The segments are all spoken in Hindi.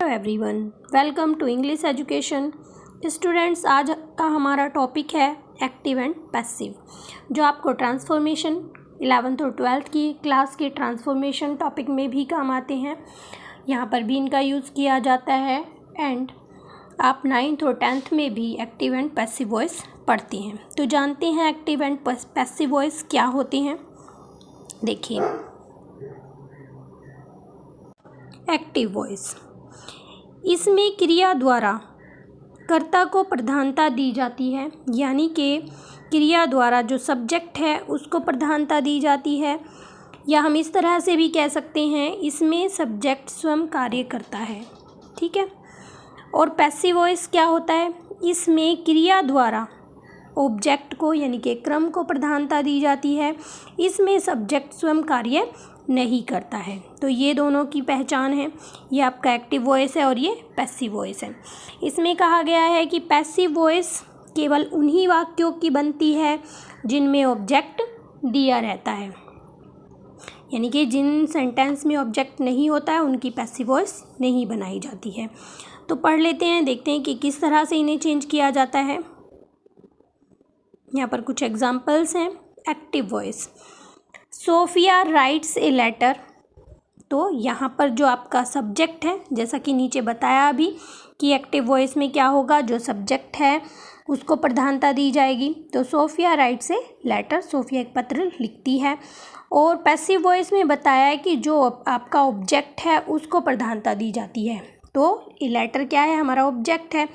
Everyone, welcome to English education. Students, आज का हमारा टॉपिक है एक्टिव एंड पैसिव, जो आपको ट्रांसफॉर्मेशन 11th और 12th की क्लास के ट्रांसफॉर्मेशन टॉपिक में भी काम आते हैं। यहाँ पर भी इनका यूज़ किया जाता है एंड आप 9th और 10th में भी एक्टिव एंड पैसिव वॉइस पढ़ते हैं। तो जानते हैं एक्टिव एंड पैसिव वॉइस क्या होते हैं। देखिए, एक्टिव वॉइस, इसमें क्रिया द्वारा कर्ता को प्रधानता दी जाती है, यानी कि क्रिया द्वारा जो सब्जेक्ट है उसको प्रधानता दी जाती है, या हम इस तरह से भी कह सकते हैं इसमें सब्जेक्ट स्वयं कार्य करता है। ठीक है। और पैसिव वॉइस क्या होता है, इसमें क्रिया द्वारा ऑब्जेक्ट को यानी कि क्रम को प्रधानता दी जाती है, इसमें सब्जेक्ट स्वयं कार्य नहीं करता है। तो ये दोनों की पहचान है, ये आपका एक्टिव वॉइस है और ये पैसिव वॉइस है। इसमें कहा गया है कि पैसिव वॉइस केवल उन्हीं वाक्यों की बनती है जिनमें ऑब्जेक्ट दिया रहता है, यानी कि जिन सेंटेंस में ऑब्जेक्ट नहीं होता है उनकी पैसिव वॉइस नहीं बनाई जाती है। तो पढ़ लेते हैं, देखते हैं कि किस तरह से इन्हें चेंज किया जाता है। यहाँ पर कुछ एग्जाम्पल्स हैं। Active voice, Sophia writes a letter. तो यहाँ पर जो आपका सब्जेक्ट है, जैसा कि नीचे बताया अभी कि एक्टिव वॉइस में क्या होगा, जो सब्जेक्ट है उसको प्रधानता दी जाएगी। तो Sophia writes a letter, Sophia एक पत्र लिखती है। और पैसिव वॉइस में बताया है कि जो आपका ऑब्जेक्ट है उसको प्रधानता दी जाती है। तो ए लेटर क्या है, हमारा ऑब्जेक्ट है।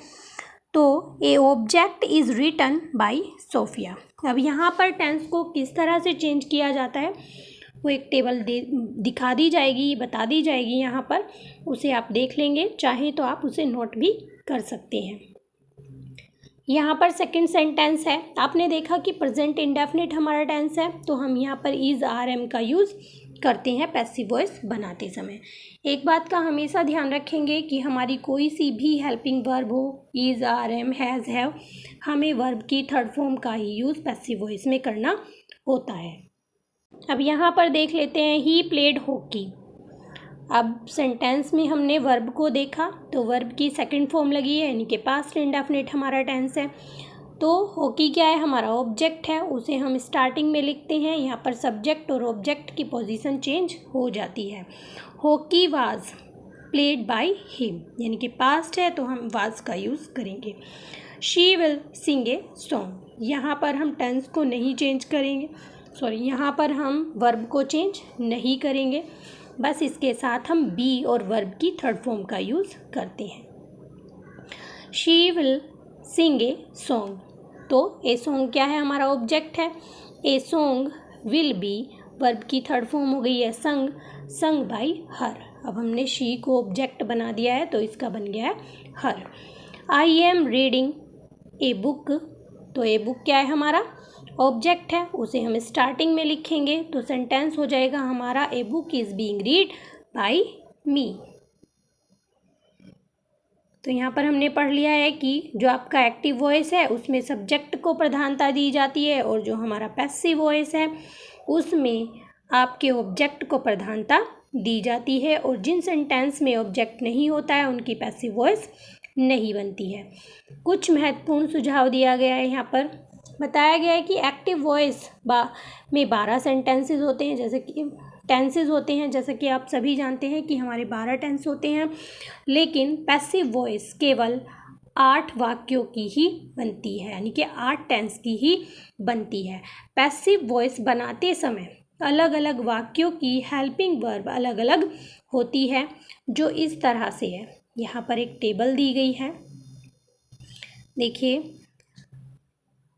तो a object is written by Sophia. अब यहाँ पर टेंस को किस तरह से चेंज किया जाता है वो एक टेबल दिखा दी जाएगी, बता दी जाएगी यहाँ पर, उसे आप देख लेंगे, चाहे तो आप उसे नोट भी कर सकते हैं। यहाँ पर सेकंड सेंटेंस है, आपने देखा कि प्रेजेंट इंडेफिनिट हमारा टेंस है, तो हम यहाँ पर इज़ आर एम का यूज़ करते हैं पैसिव वॉइस बनाते समय। एक बात का हमेशा ध्यान रखेंगे कि हमारी कोई सी भी हेल्पिंग वर्ब हो, is are am has have, हमें वर्ब की थर्ड फॉर्म का ही यूज़ पैसिव वॉइस में करना होता है। अब यहाँ पर देख लेते हैं, ही प्लेड हॉकी। अब सेंटेंस में हमने वर्ब को देखा, तो वर्ब की सेकंड फॉर्म लगी है, यानी कि पास्ट इंडेफिनिट हमारा टेंस है। तो हॉकी क्या है, हमारा ऑब्जेक्ट है, उसे हम स्टार्टिंग में लिखते हैं। यहाँ पर सब्जेक्ट और ऑब्जेक्ट की पोजीशन चेंज हो जाती है। Hockey was played by him, यानी कि पास्ट है तो हम वाज का यूज़ करेंगे। She will sing a song, यहाँ पर हम टेंस को नहीं चेंज करेंगे, यहाँ पर हम वर्ब को चेंज नहीं करेंगे, बस इसके साथ हम बी और वर्ब की थर्ड फॉर्म का यूज़ करते हैं। She will sing a song, तो ए सॉन्ग क्या है, हमारा ऑब्जेक्ट है। A song will be, verb की थर्ड फॉर्म हो गई है संग, संग बाय हर। अब हमने शी को ऑब्जेक्ट बना दिया है तो इसका बन गया है हर। I am reading a book, तो ए बुक क्या है, हमारा ऑब्जेक्ट है, उसे हम स्टार्टिंग में लिखेंगे, तो सेंटेंस हो जाएगा हमारा a book is being read by me. तो यहाँ पर हमने पढ़ लिया है कि जो आपका एक्टिव वॉइस है उसमें सब्जेक्ट को प्रधानता दी जाती है, और जो हमारा पैसिव वॉइस है उसमें आपके ऑब्जेक्ट को प्रधानता दी जाती है, और जिन सेंटेंस में ऑब्जेक्ट नहीं होता है उनकी पैसिव वॉइस नहीं बनती है। कुछ महत्वपूर्ण सुझाव दिया गया है, यहाँ पर बताया गया है कि एक्टिव वॉइस में 12 सेंटेंसेस होते हैं, जैसे कि टेंसेस होते हैं, जैसे कि आप सभी जानते हैं कि हमारे 12 टेंस होते हैं, लेकिन पैसिव वॉइस केवल 8 वाक्यों की ही बनती है, यानी कि 8 टेंस की ही बनती है। पैसिव वॉइस बनाते समय अलग अलग वाक्यों की हेल्पिंग वर्ब अलग अलग होती है, जो इस तरह से है। यहाँ पर एक टेबल दी गई है, देखिए,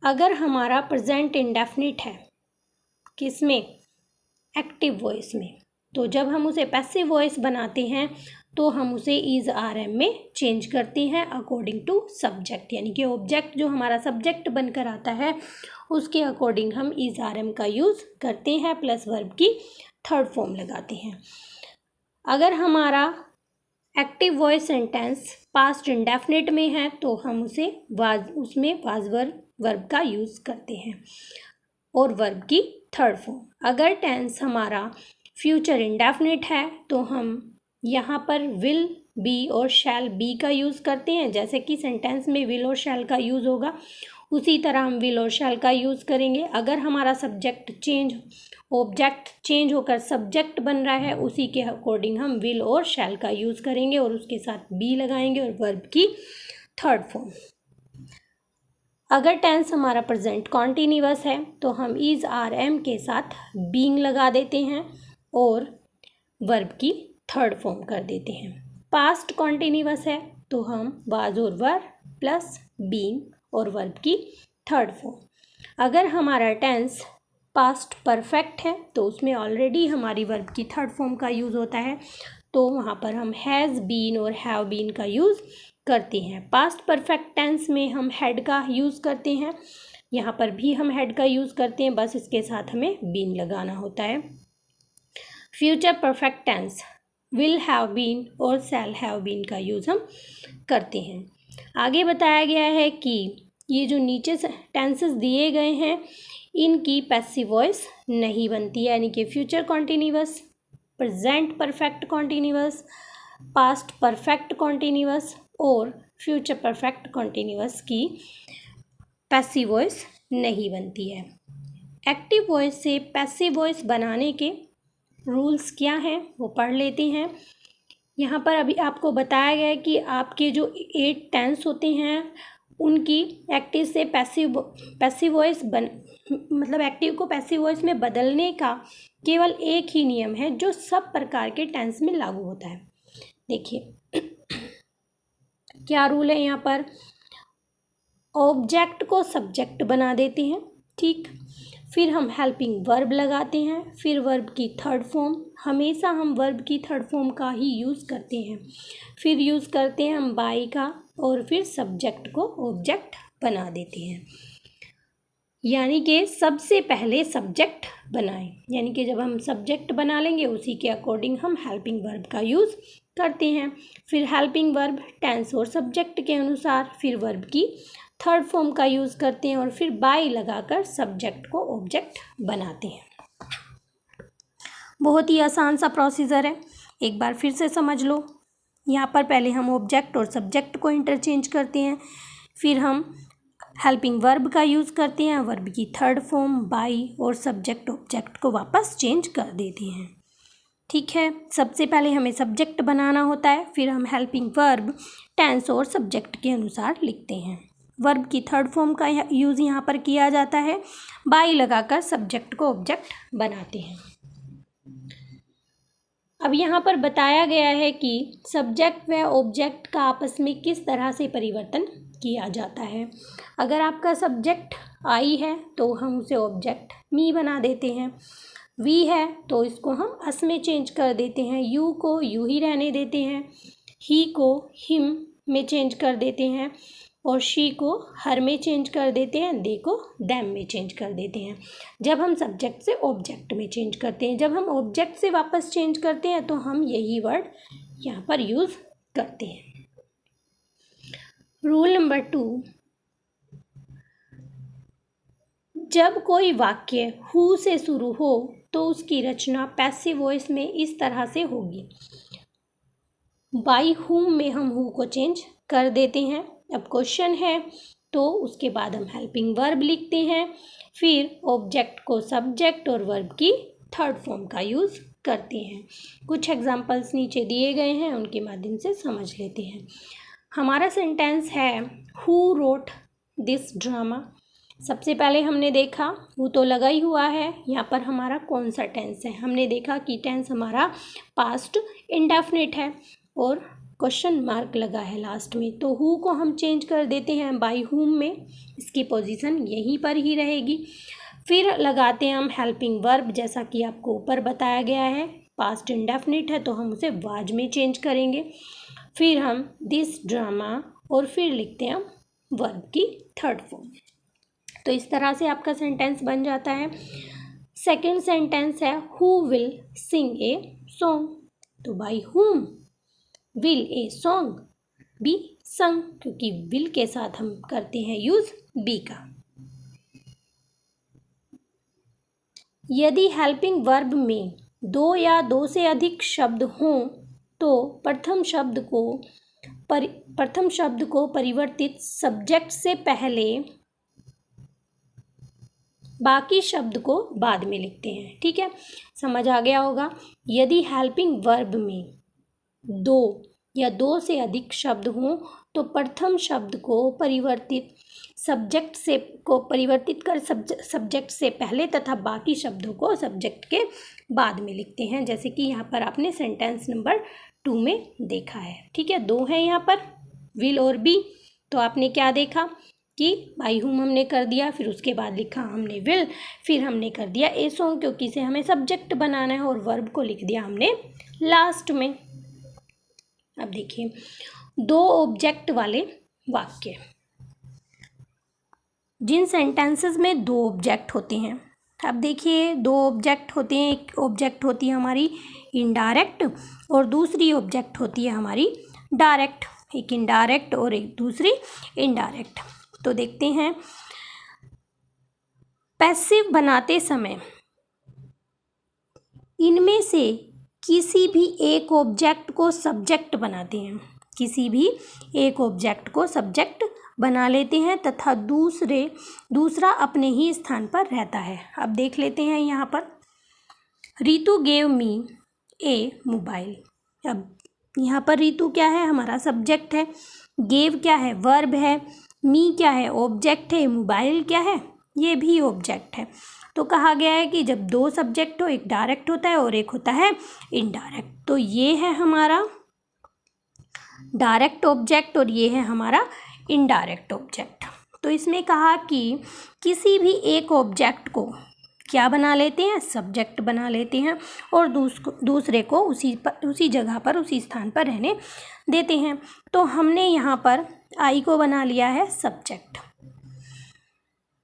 अगर हमारा प्रेजेंट इंडेफिनिट है किसमें, एक्टिव वॉइस में, तो जब हम उसे पैसिव वॉइस बनाते हैं तो हम उसे इज़ आर एम में चेंज करते हैं अकॉर्डिंग टू सब्जेक्ट, यानी कि ऑब्जेक्ट जो हमारा सब्जेक्ट बनकर आता है उसके अकॉर्डिंग हम इज़ आर एम का यूज़ करते हैं, प्लस वर्ब की थर्ड फॉर्म लगाते हैं। अगर हमारा active voice sentence past indefinite में है तो हम उसमें वाज वर्ब का यूज़ करते हैं और वर्ब की थर्ड फॉर्म। अगर टेंस हमारा फ्यूचर इंडेफिनिट है तो हम यहाँ पर विल बी और शैल बी का यूज़ करते हैं, जैसे कि सेंटेंस में विल और शैल का यूज़ होगा उसी तरह हम विल और शैल का यूज़ करेंगे। अगर हमारा ऑब्जेक्ट चेंज होकर सब्जेक्ट बन रहा है, उसी के अकॉर्डिंग हम विल और शैल का यूज़ करेंगे और उसके साथ बी लगाएंगे और वर्ब की थर्ड फॉर्म। अगर टेंस हमारा प्रेजेंट कॉन्टिन्यूअस है तो हम इज आर एम के साथ बीइंग लगा देते हैं और वर्ब की थर्ड फॉर्म कर देते हैं। पास्ट कॉन्टिन्यूअस है तो हम वाज और वर प्लस बीइंग और वर्ब की थर्ड फॉर्म। अगर हमारा टेंस पास्ट परफेक्ट है तो उसमें ऑलरेडी हमारी वर्ब की थर्ड फॉर्म का यूज़ होता है, तो वहाँ पर हम हैज़ बीन और हैव बीन का यूज़ करते हैं। पास्ट परफेक्ट टेंस में हम हैड का यूज़ करते हैं, यहाँ पर भी हम हैड का यूज़ करते हैं, बस इसके साथ हमें बीन लगाना होता है। Future perfect tense will have been और शैल हैव बीन का यूज़ हम करते हैं। आगे बताया गया है कि ये जो नीचे टेंसेस दिए गए हैं इनकी पैसिव वॉइस नहीं बनती है, यानी कि future continuous, present perfect continuous, past perfect continuous और फ्यूचर परफेक्ट कॉन्टिन्यूअस की पैसिव वॉइस नहीं बनती है। एक्टिव वॉइस से पैसिव वॉइस बनाने के रूल्स क्या हैं वो पढ़ लेते हैं। यहाँ पर अभी आपको बताया गया है कि आपके जो 8 टेंस होते हैं उनकी एक्टिव से पैसिव वॉइस मतलब एक्टिव को पैसिव वॉइस में बदलने का केवल एक ही नियम है जो सब प्रकार के टेंस में लागू होता है। देखिए क्या रूल है यहाँ पर, ऑब्जेक्ट को सब्जेक्ट बना देते हैं, ठीक, फिर हम हेल्पिंग वर्ब लगाते हैं, फिर वर्ब की थर्ड फॉर्म, हमेशा हम वर्ब की थर्ड फॉर्म का ही यूज़ करते हैं, फिर यूज़ करते हैं हम बाई का और फिर सब्जेक्ट को ऑब्जेक्ट बना देते हैं। यानी कि सबसे पहले सब्जेक्ट बनाएं, यानी कि जब हम सब्जेक्ट बना लेंगे उसी के अकॉर्डिंग हम हेल्पिंग वर्ब का यूज़ करते हैं, फिर हेल्पिंग वर्ब टेंस और सब्जेक्ट के अनुसार, फिर वर्ब की थर्ड फॉर्म का यूज़ करते हैं और फिर बाय लगाकर सब्जेक्ट को ऑब्जेक्ट बनाते हैं। बहुत ही आसान सा प्रोसीजर है, एक बार फिर से समझ लो। यहाँ पर पहले हम ऑब्जेक्ट और सब्जेक्ट को इंटरचेंज करते हैं, फिर हम हेल्पिंग वर्ब का यूज़ करते हैं, वर्ब की थर्ड फॉर्म बाय और सब्जेक्ट ऑब्जेक्ट को वापस चेंज कर देते हैं। ठीक है, सबसे पहले हमें सब्जेक्ट बनाना होता है, फिर हम हेल्पिंग वर्ब टेंस और सब्जेक्ट के अनुसार लिखते हैं। वर्ब की थर्ड फॉर्म का यूज़ यहाँ पर किया जाता है, बाय लगाकर सब्जेक्ट को ऑब्जेक्ट बनाते हैं। अब यहाँ पर बताया गया है कि सब्जेक्ट व ऑब्जेक्ट का आपस में किस तरह से परिवर्तन किया जाता है। अगर आपका सब्जेक्ट आई है तो हम उसे ऑब्जेक्ट मी बना देते हैं, वी है तो इसको हम अस में चेंज कर देते हैं, यू को यू ही रहने देते हैं, ही को हिम में चेंज कर देते हैं और शी को हर में चेंज कर देते हैं, दे को दैम में चेंज कर देते हैं। जब हम सब्जेक्ट से ऑब्जेक्ट में चेंज करते हैं, जब हम ऑब्जेक्ट से वापस चेंज करते हैं तो हम यही वर्ड यहाँ पर यूज़ करते हैं। रूल नंबर 2, जब कोई वाक्य हु से शुरू हो तो उसकी रचना पैसिव वॉइस में इस तरह से होगी। बाय हुम में हम हु को चेंज कर देते हैं। अब क्वेश्चन है तो उसके बाद हम हेल्पिंग वर्ब लिखते हैं, फिर ऑब्जेक्ट को सब्जेक्ट और वर्ब की थर्ड फॉर्म का यूज़ करते हैं। कुछ एग्जांपल्स नीचे दिए गए हैं, उनके माध्यम से समझ लेते हैं। हमारा सेंटेंस है हु रोट दिस ड्रामा। सबसे पहले हमने देखा वो तो लगा ही हुआ है, यहाँ पर हमारा कौन सा टेंस है, हमने देखा कि टेंस हमारा पास्ट इंडेफिनिट है और क्वेश्चन मार्क लगा है लास्ट में, तो हु को हम चेंज कर देते हैं बाय हुम में, इसकी पोजीशन यहीं पर ही रहेगी। फिर लगाते हैं हम हेल्पिंग वर्ब, जैसा कि आपको ऊपर बताया गया है, पास्ट इंडेफिनिट है तो हम उसे वाज में चेंज करेंगे। फिर हम दिस ड्रामा और फिर लिखते हैं हम वर्ब की थर्ड फॉर्म। तो इस तरह से आपका सेंटेंस बन जाता है। सेकेंड सेंटेंस है who will sing a song, तो by whom will a song be sung, क्योंकि विल के साथ हम करते हैं यूज बी का। यदि हेल्पिंग वर्ब में 2 या 2 से अधिक शब्द हों तो प्रथम शब्द को परिवर्तित सब्जेक्ट से पहले, बाकी शब्द को बाद में लिखते हैं। ठीक है, समझ आ गया होगा। यदि हेल्पिंग वर्ब में दो या दो से अधिक शब्द हों तो प्रथम शब्द को परिवर्तित कर सब्जेक्ट से पहले तथा बाकी शब्दों को सब्जेक्ट के बाद में लिखते हैं, जैसे कि यहाँ पर आपने सेंटेंस नंबर 2 में देखा है। ठीक है, दो हैं यहाँ पर, विल और बी। तो आपने क्या देखा कि बाई हुम हमने कर दिया, फिर उसके बाद लिखा हमने विल, फिर हमने कर दिया ए सॉन्ग, क्योंकि इसे हमें सब्जेक्ट बनाना है, और वर्ब को लिख दिया हमने लास्ट में। अब देखिए, दो ऑब्जेक्ट वाले वाक्य, जिन सेंटेंसेस में दो ऑब्जेक्ट होते हैं। अब देखिए, दो ऑब्जेक्ट होते हैं, एक ऑब्जेक्ट होती है हमारी इनडायरेक्ट और दूसरी ऑब्जेक्ट होती है हमारी डायरेक्ट। एक इनडायरेक्ट और एक दूसरी इनडायरेक्ट। तो देखते हैं, पैसिव बनाते समय इनमें से किसी भी एक ऑब्जेक्ट को सब्जेक्ट बनाते हैं, किसी भी एक ऑब्जेक्ट को सब्जेक्ट बना लेते हैं तथा दूसरा अपने ही स्थान पर रहता है। अब देख लेते हैं यहाँ पर, रितु गेव मी ए मोबाइल। अब यहाँ पर रितु क्या है, हमारा सब्जेक्ट है, गेव क्या है, वर्ब है, मी क्या है, ऑब्जेक्ट है, मोबाइल क्या है, ये भी ऑब्जेक्ट है। तो कहा गया है कि जब दो सब्जेक्ट हो, एक डायरेक्ट होता है और एक होता है इनडायरेक्ट। तो ये है हमारा डायरेक्ट ऑब्जेक्ट और ये है हमारा इनडायरेक्ट ऑब्जेक्ट। तो इसमें कहा कि किसी भी एक ऑब्जेक्ट को क्या बना लेते हैं, सब्जेक्ट बना लेते हैं, और दूसरे को उसी जगह पर, उसी स्थान पर रहने देते हैं। तो हमने यहाँ पर आई को बना लिया है सब्जेक्ट।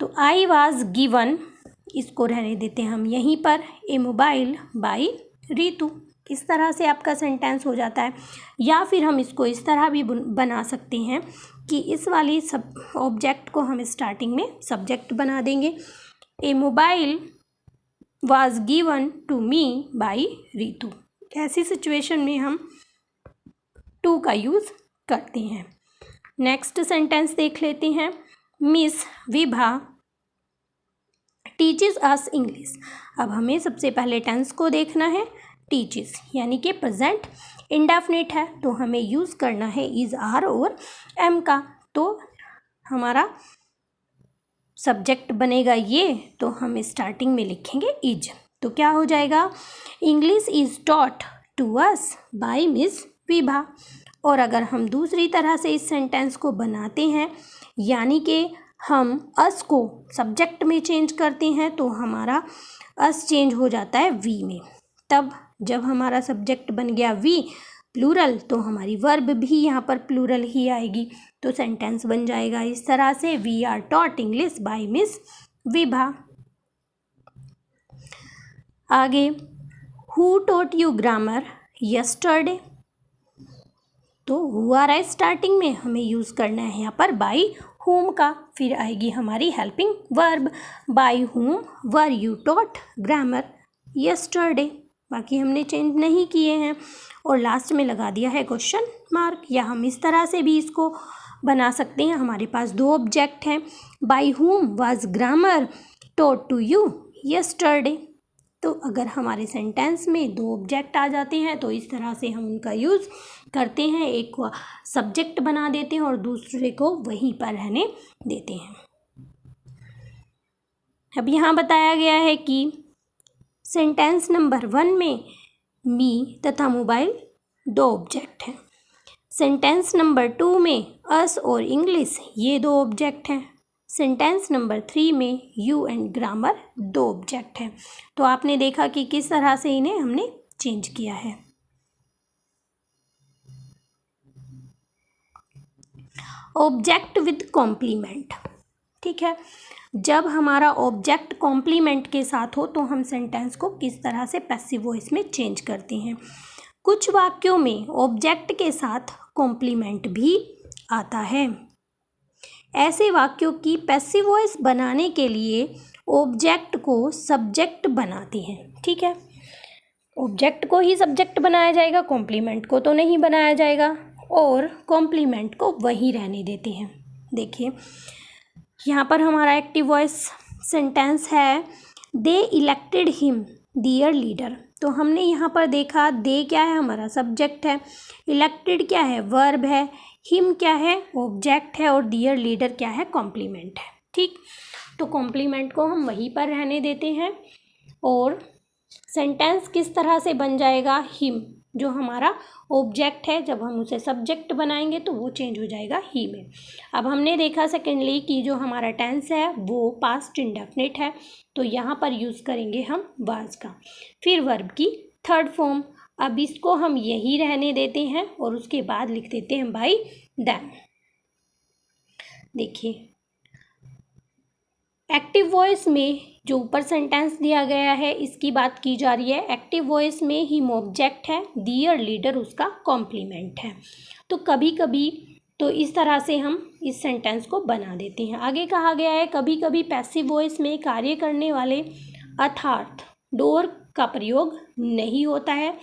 तो आई वाज गिवन, इसको रहने देते हैं हम यहीं पर, ए मोबाइल बाई रितु। इस तरह से आपका सेंटेंस हो जाता है। या फिर हम इसको इस तरह भी बना सकते हैं कि इस वाली सब ऑब्जेक्ट को हम स्टार्टिंग में सब्जेक्ट बना देंगे, a mobile was given to me by Ritu. ऐसी सिचुएशन में हम टू का यूज़ करते हैं। नेक्स्ट सेंटेंस देख लेते हैं, miss Vibha teaches us English. अब हमें सबसे पहले टेंस को देखना है, टीचेस यानी कि प्रेजेंट इंडेफिनिट है, तो हमें यूज़ करना है इज, आर और एम का। तो हमारा सब्जेक्ट बनेगा ये, तो हम स्टार्टिंग में लिखेंगे इज। तो क्या हो जाएगा, English is taught to us by miss Vibha. और अगर हम दूसरी तरह से इस सेंटेंस को बनाते हैं, यानी कि हम अस को सब्जेक्ट में चेंज करते हैं, तो हमारा अस चेंज हो जाता है वी में। तब जब हमारा सब्जेक्ट बन गया वी प्लूरल, तो हमारी वर्ब भी यहाँ पर प्लूरल ही आएगी। तो सेंटेंस बन जाएगा इस तरह से, we are taught English by miss Vibha. आगे, who taught you grammar yesterday. तो हु आ रहा है स्टार्टिंग में, हमें यूज़ करना है यहाँ पर बाई हुम का। फिर आएगी हमारी हेल्पिंग वर्ब, बाई हुम were you taught grammar yesterday. बाकी हमने चेंज नहीं किए हैं। और लास्ट में लगा दिया है क्वेश्चन मार्क। या हम इस तरह से भी इसको बना सकते हैं, हमारे पास दो ऑब्जेक्ट हैं, by whom was grammar taught to you yesterday. तो अगर हमारे सेंटेंस में दो ऑब्जेक्ट आ जाते हैं, तो इस तरह से हम उनका यूज़ करते हैं, एक को सब्जेक्ट बना देते हैं और दूसरे को वहीं पर रहने देते हैं। अब यहाँ बताया गया है कि सेंटेंस नंबर 1 में मी तथा मोबाइल दो ऑब्जेक्ट हैं। सेंटेंस नंबर 2 में अस और इंग्लिश ये दो ऑब्जेक्ट हैं। सेंटेंस नंबर 3 में यू एंड ग्रामर दो ऑब्जेक्ट हैं। तो आपने देखा कि किस तरह से इन्हें हमने चेंज किया है। ऑब्जेक्ट विद कॉम्प्लीमेंट, ठीक है। जब हमारा ऑब्जेक्ट कॉम्प्लीमेंट के साथ हो, तो हम सेंटेंस को किस तरह से पैसिव वॉइस में चेंज करते हैं। कुछ वाक्यों में ऑब्जेक्ट के साथ कॉम्प्लीमेंट भी आता है। ऐसे वाक्यों की पैसिव वॉइस बनाने के लिए ऑब्जेक्ट को सब्जेक्ट बनाते हैं, ठीक है। ऑब्जेक्ट को ही सब्जेक्ट बनाया जाएगा, कॉम्प्लीमेंट को तो नहीं बनाया जाएगा, और कॉम्प्लीमेंट को वहीं रहने देते हैं। देखिए यहाँ पर हमारा एक्टिव वॉइस सेंटेंस है, दे इलेक्टेड हिम दियर लीडर। तो हमने यहाँ पर देखा, दे क्या है, हमारा सब्जेक्ट है, इलेक्टेड क्या है, वर्ब है, हिम क्या है, ऑब्जेक्ट है, और दियर लीडर क्या है, कॉम्प्लीमेंट है। ठीक, तो कॉम्प्लीमेंट को हम वहीं पर रहने देते हैं, और सेंटेंस किस तरह से बन जाएगा, हिम जो हमारा ऑब्जेक्ट है, जब हम उसे सब्जेक्ट बनाएंगे तो वो चेंज हो जाएगा ही में। अब हमने देखा सेकेंडली कि जो हमारा टेंस है वो पास्ट इंडेफिनिट है, तो यहाँ पर यूज़ करेंगे हम वाज का। फिर वर्ब की थर्ड फॉर्म, अब इसको हम यही रहने देते हैं और उसके बाद लिख देते हैं बाय देम। देखिए एक्टिव वॉइस में जो ऊपर सेंटेंस दिया गया है इसकी बात की जा रही है। एक्टिव वॉइस में हिम ऑब्जेक्ट है, दियर लीडर उसका कॉम्प्लीमेंट है। तो कभी कभी तो इस तरह से हम इस सेंटेंस को बना देते हैं। आगे कहा गया है कभी कभी पैसिव वॉइस में कार्य करने वाले अर्थात डोर का प्रयोग नहीं होता है,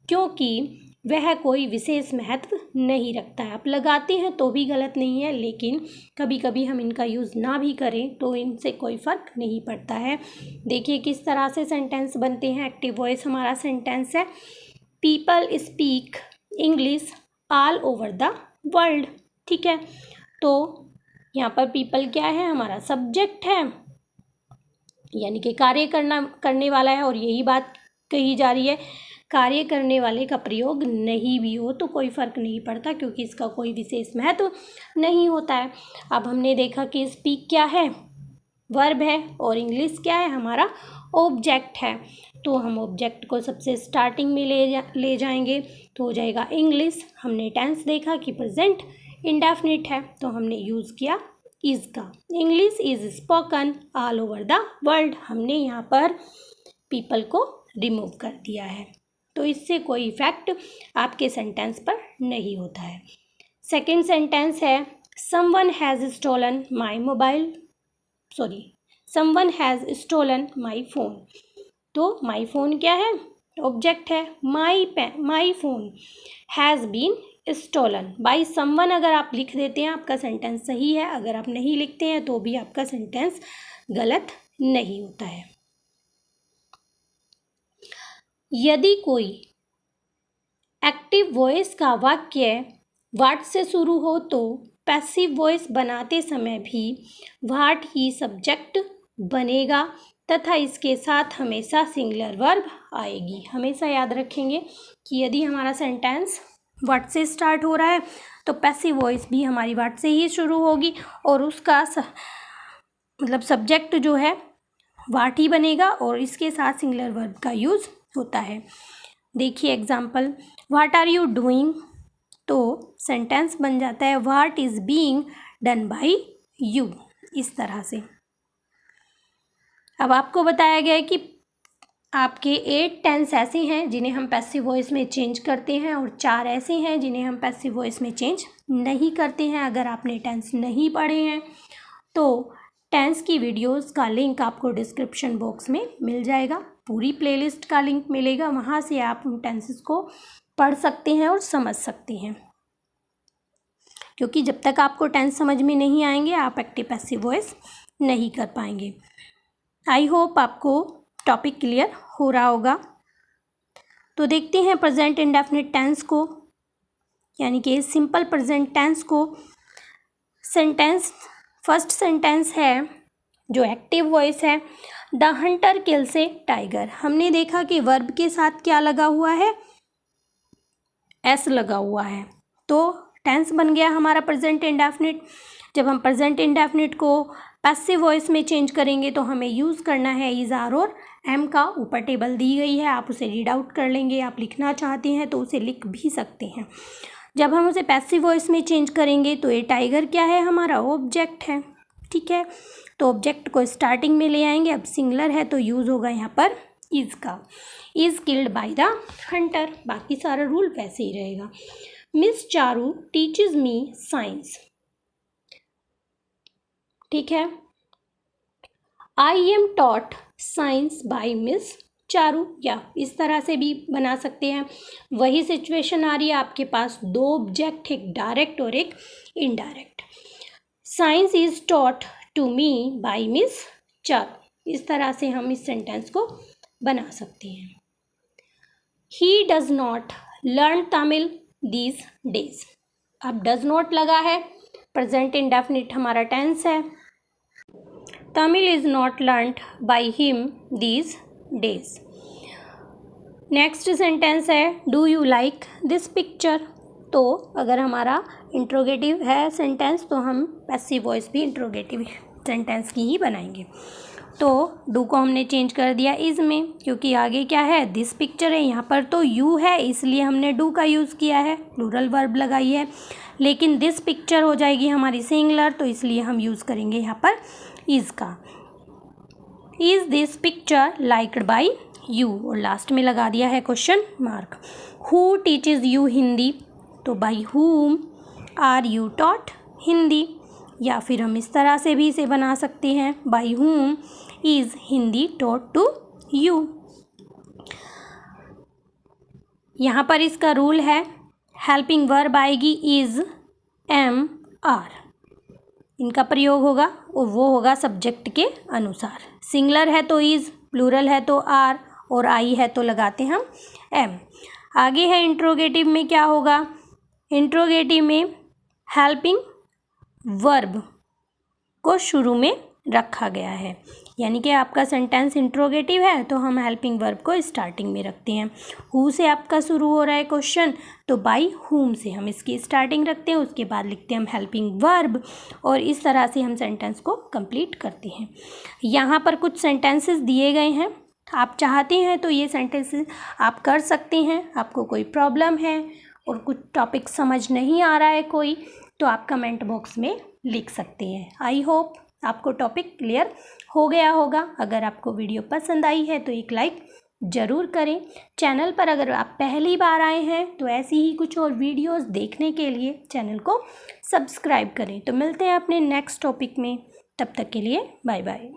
क्योंकि वह कोई विशेष महत्व नहीं रखता है। आप लगाते हैं तो भी गलत नहीं है, लेकिन कभी कभी हम इनका यूज़ ना भी करें तो इनसे कोई फ़र्क नहीं पड़ता है। देखिए किस तरह से सेंटेंस बनते हैं। एक्टिव वॉइस हमारा सेंटेंस है, people speak English all over the world. ठीक है, तो यहाँ पर पीपल क्या है, हमारा सब्जेक्ट है, यानी कि कार्य करने वाला है, और यही बात कही जा रही है कार्य करने वाले का प्रयोग नहीं भी हो तो कोई फ़र्क नहीं पड़ता, क्योंकि इसका कोई विशेष महत्व नहीं होता है। अब हमने देखा कि स्पीक क्या है, वर्ब है, और इंग्लिश क्या है, हमारा ऑब्जेक्ट है। तो हम ऑब्जेक्ट को सबसे स्टार्टिंग में ले जाएंगे तो हो जाएगा इंग्लिश। हमने टेंस देखा कि प्रेजेंट इंडेफिनिट है, तो हमने यूज़ किया इज़ का। English is spoken all over the world, हमने यहाँ पर पीपल को रिमूव कर दिया है, तो इससे कोई इफेक्ट आपके सेंटेंस पर नहीं होता है। सेकंड सेंटेंस है, someone has stolen my mobile, someone has stolen my phone. तो माई फ़ोन क्या है, ऑब्जेक्ट है, my phone has been stolen by someone. अगर आप लिख देते हैं आपका सेंटेंस सही है, अगर आप नहीं लिखते हैं तो भी आपका सेंटेंस गलत नहीं होता है। यदि कोई एक्टिव वॉइस का वाक्य व्हाट से शुरू हो तो पैसिव वॉइस बनाते समय भी व्हाट ही सब्जेक्ट बनेगा तथा इसके साथ हमेशा सिंगुलर वर्ब आएगी। हमेशा याद रखेंगे कि यदि हमारा सेंटेंस व्हाट से स्टार्ट हो रहा है तो पैसिव वॉइस भी हमारी व्हाट से ही शुरू होगी, और उसका मतलब सब्जेक्ट जो है व्हाट ही बनेगा, और इसके साथ सिंगुलर वर्ब का यूज़ होता है। देखिए example, what are you doing, तो सेंटेंस बन जाता है what is being done by you, इस तरह से। अब आपको बताया गया है कि आपके 8 टेंस ऐसे हैं जिन्हें हम पैसिव वॉइस में चेंज करते हैं, और 4 ऐसे हैं जिन्हें हम पैसिव वॉइस में चेंज नहीं करते हैं। अगर आपने टेंस नहीं पढ़े हैं तो टेंस की वीडियोस का लिंक आपको डिस्क्रिप्शन बॉक्स में मिल जाएगा, पूरी प्लेलिस्ट का लिंक मिलेगा, वहाँ से आप उन टेंसेस को पढ़ सकते हैं और समझ सकते हैं, क्योंकि जब तक आपको टेंस समझ में नहीं आएंगे आप एक्टिव पैसिव वॉइस नहीं कर पाएंगे। आई होप आपको टॉपिक क्लियर हो रहा होगा। तो देखते हैं प्रेजेंट इंडेफिनिट टेंस को, यानी कि सिंपल प्रेजेंट टेंस को। सेंटेंस फर्स्ट सेंटेंस है जो एक्टिव वॉइस है, the Hunter kills A tiger. हमने देखा कि वर्ब के साथ क्या लगा हुआ है, एस लगा हुआ है, तो टेंस बन गया हमारा प्रेजेंट इंडेफिनिट। जब हम प्रेजेंट इंडेफिनिट को पैसिव वॉइस में चेंज करेंगे तो हमें यूज़ करना है इज़, आर और एम का। ऊपर टेबल दी गई है, आप उसे रीड आउट कर लेंगे, आप लिखना चाहते हैं तो उसे लिख भी सकते हैं। जब हम उसे पैसिव वॉइस में चेंज करेंगे तो ये टाइगर क्या है, हमारा ऑब्जेक्ट है। ठीक है, तो ऑब्जेक्ट को स्टार्टिंग में ले आएंगे, अब सिंगुलर है तो यूज़ होगा यहाँ पर इज़ का। Is killed by the Hunter, बाकी सारा रूल वैसे ही रहेगा। मिस चारू टीचेज मी साइंस। ठीक है, I am taught science by Miss Charu, या इस तरह से भी बना सकते हैं। वही सिचुएशन आ रही है, आपके पास दो ऑब्जेक्ट, एक डायरेक्ट और एक indirect. Science is taught to me by Miss Charu, इस तरह से हम इस सेंटेंस को बना सकते हैं। He does not learn Tamil these days, अब डज नॉट लगा है, प्रेजेंट इंडेफिनिट हमारा टेंस है। Tamil is not learned by him these days. Next sentence है do you like this picture, तो अगर हमारा इंट्रोगेटिव है सेंटेंस तो हम पैसिव वॉइस भी इंट्रोगेटिव सेंटेंस की ही बनाएंगे। तो डू को हमने चेंज कर दिया इज में, क्योंकि आगे क्या है, दिस पिक्चर है, यहाँ पर तो यू है इसलिए हमने डू का यूज़ किया है, प्लूरल वर्ब लगाई है। लेकिन दिस पिक्चर हो जाएगी हमारी सिंगुलर, तो इसलिए हम यूज़ करेंगे यहाँ पर इज का। Is this picture liked by you, और लास्ट में लगा दिया है question mark. Who teaches you Hindi, तो बाय हुम आर यू टॉट हिंदी, या फिर हम इस तरह से भी इसे बना सकते हैं, by whom is Hindi taught to you. यहाँ पर इसका रूल है, हेल्पिंग वर्ब आएगी इज, एम, आर, इनका प्रयोग होगा और वो होगा सब्जेक्ट के अनुसार। सिंगुलर है तो इज, प्लूरल है तो आर, और आई है तो लगाते हम एम। आगे है इंट्रोगेटिव में क्या होगा, इंट्रोगेटिव में हेल्पिंग वर्ब को शुरू में रखा गया है, यानी कि आपका सेंटेंस इंट्रोगेटिव है तो हम हेल्पिंग वर्ब को स्टार्टिंग में रखते हैं। हु से आपका शुरू हो रहा है क्वेश्चन, तो बाय हुम से हम इसकी स्टार्टिंग रखते हैं, उसके बाद लिखते हैं हम हेल्पिंग वर्ब, और इस तरह से हम सेंटेंस को कंप्लीट करते हैं। यहाँ पर कुछ सेंटेंसेस दिए गए हैं, आप चाहते हैं तो ये सेंटेंसेस आप कर सकते हैं। आपको कोई प्रॉब्लम है और कुछ टॉपिक समझ नहीं आ रहा है कोई, तो आप कमेंट बॉक्स में लिख सकते हैं। आई होप आपको टॉपिक क्लियर हो गया होगा। अगर आपको वीडियो पसंद आई है तो एक लाइक ज़रूर करें। चैनल पर अगर आप पहली बार आए हैं तो ऐसी ही कुछ और वीडियोस देखने के लिए चैनल को सब्सक्राइब करें। तो मिलते हैं अपने नेक्स्ट टॉपिक में, तब तक के लिए बाय बाय।